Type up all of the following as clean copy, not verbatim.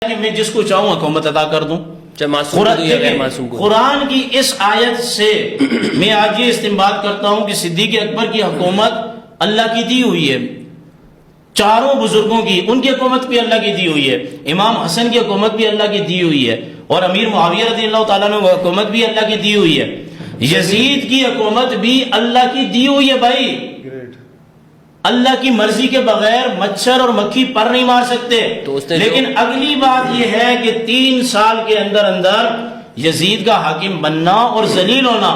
کہ میں جس کو چاہوں حکومت عطا کر دوں. قرآن کی اس آیت سے میں آج یہ استنباط کرتا ہوں کہ صدیق اکبر کی حکومت اللہ کی دی ہوئی ہے، چاروں بزرگوں کی، ان کی حکومت بھی اللہ کی دی ہوئی ہے، امام حسن کی حکومت بھی اللہ کی دی ہوئی ہے، اور امیر معاویہ رضی اللہ تعالیٰ عنہ کی حکومت بھی اللہ کی دی ہوئی ہے، یزید کی حکومت بھی اللہ کی دی ہوئی ہے. بھائی اللہ کی مرضی کے بغیر مچھر اور مکھی پر نہیں مار سکتے. لیکن اگلی بات یہ ہے کہ 3 سال کے اندر اندر یزید کا حاکم بننا اور ذلیل ہونا،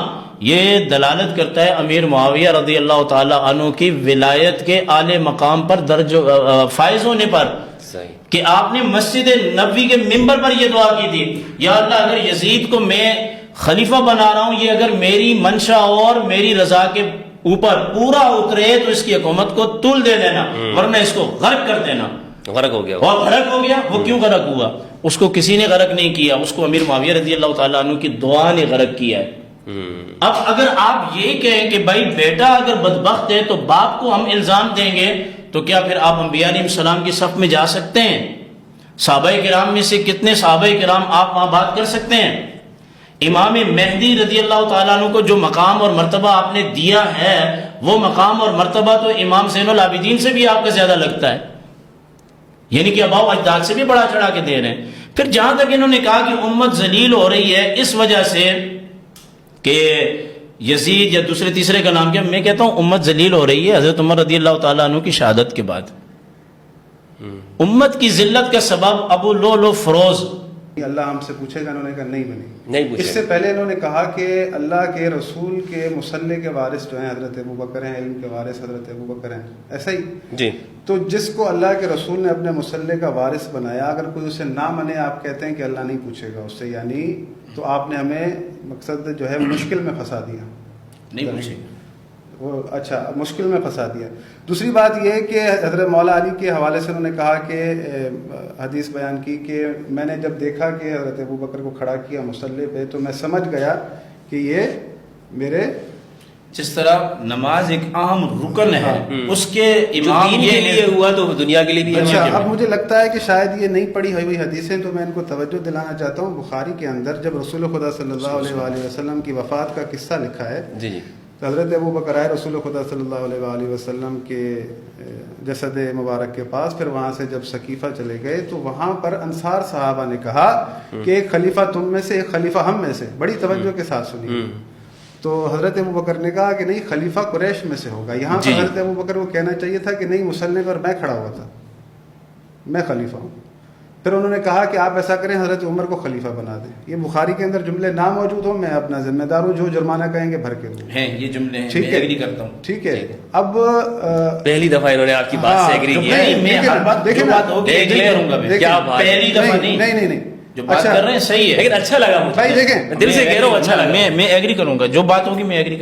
یہ دلالت کرتا ہے امیر معاویہ رضی اللہ تعالی عنہ کی ولایت کے اعلی مقام پر درج فائز ہونے پر، کہ آپ نے مسجد نبوی کے ممبر پر یہ دعا کی تھی، یا اللہ اگر یزید کو میں خلیفہ بنا رہا ہوں، یہ اگر میری منشا اور میری رضا کے اوپر پورا اترے تو اس کی حکومت کو طول دے دینا، ورنہ اس کو غرق کر دینا. غرق ہو گیا. اور غرق ہو گیا. وہ کیوں غرق ہوا؟ اس کو کسی نے غرق نہیں کیا، اس کو امیر معاویہ رضی اللہ تعالیٰ عنہ کی دعا نے غرق کیا ہے. اب اگر آپ یہ کہیں کہ بھائی بیٹا اگر بدبخت ہے تو باپ کو ہم الزام دیں گے، تو کیا پھر آپ انبیاء علیہ السلام کی صف میں جا سکتے ہیں؟ صحابہ کرام میں سے کتنے صحابہ کرام آپ وہاں بات کر سکتے ہیں؟ امام مہدی رضی اللہ تعالیٰ عنہ کو جو مقام اور مرتبہ آپ نے دیا ہے، وہ مقام اور مرتبہ تو امام زین العابدین سے بھی آپ کا زیادہ لگتا ہے، یعنی کہ آباء و اجداد سے بھی بڑا چڑھا کے دے رہے ہیں. پھر جہاں تک انہوں نے کہا کہ امت ذلیل ہو رہی ہے اس وجہ سے کہ یزید یا دوسرے تیسرے کا نام کیا، میں کہتا ہوں امت ذلیل ہو رہی ہے حضرت عمر رضی اللہ تعالیٰ عنہ کی شہادت کے بعد. امت کی ذلت کا سبب ابو لؤلؤ فروز. اللہ ہم سے پوچھے گا، انہوں نے کہا نہیں پوچھے. اس سے پہلے انہوں نے کہا کہ اللہ کے رسول کے مصلی کے وارث جو ہیں حضرت ابو بکر ہیں، علم کے وارث حضرت ابو بکر ہیں، ایسا ہی جی. تو جس کو اللہ کے رسول نے اپنے مصلی کا وارث بنایا، اگر کوئی اسے نہ مانے، آپ کہتے ہیں کہ اللہ نہیں پوچھے گا اس سے، یعنی تو آپ نے ہمیں مقصد جو ہے مشکل میں پھنسا دیا. نہیں پوچھے گا وہ، اچھا مشکل میں پھنسا دیا. دوسری بات یہ کہ حضرت مولا علی کے حوالے سے انہوں نے کہا کہ حدیث بیان کی کہ میں نے جب دیکھا کہ حضرت ابو بکر کو کھڑا کیا مصلی پہ تو میں سمجھ گیا کہ یہ میرے، جس طرح نماز ایک اہم رکن ہے، اس کے امام کے لیے ہوا تو دنیا کے لیے بھی. اچھا اب مجھے لگتا ہے کہ شاید یہ نہیں پڑھی ہوئی حدیثیں، تو میں ان کو توجہ دلانا چاہتا ہوں. بخاری کے اندر جب رسول خدا صلی اللہ علیہ وآلہ وسلم کی وفات کا قصہ لکھا ہے، جی تو حضرت ابو بکر آئے رسول خدا صلی اللہ علیہ وآلہ وسلم کے جسد مبارک کے پاس، پھر وہاں سے جب سقیفہ چلے گئے تو وہاں پر انصار صحابہ نے کہا کہ ایک خلیفہ تم میں سے، ایک خلیفہ ہم میں سے. بڑی توجہ کے ساتھ سنی. تو حضرت ابو بکر نے کہا کہ نہیں، خلیفہ قریش میں سے ہوگا. یہاں پر حضرت ابو بکر کو کہنا چاہیے تھا کہ نہیں، مصلی پر میں کھڑا ہوا تھا، میں خلیفہ ہوں. پھر انہوں نے کہا کہ آپ ایسا کریں، حضرت عمر کو خلیفہ بنا دیں. یہ بخاری کے اندر جملے نہ موجود ہوں، میں اپنا ذمہ دار ہوں، جو جرمانہ کہیں گے بھر کے دوں. ہیں یہ جملے ہیں، ٹھیک میں ہے، ایگری کرتا ہوں. ٹھیک ہے. اب پہلی دفعہ انہوں نے آپ کی بات سے ایگری کیا ہے. میں ہر بات دیکھیں نا، ایگری کروں گا. میں کیا بات، پہلی دفعہ نہیں جو بات کر رہے ہیں صحیح ہے، لیکن اچھا لگا مجھے. بھائی دیکھیں، دل سے کہہ رہا ہوں اچھا لگا. میں ایگری کروں گا، جو بات ہوگی میں ایگری کروں گا.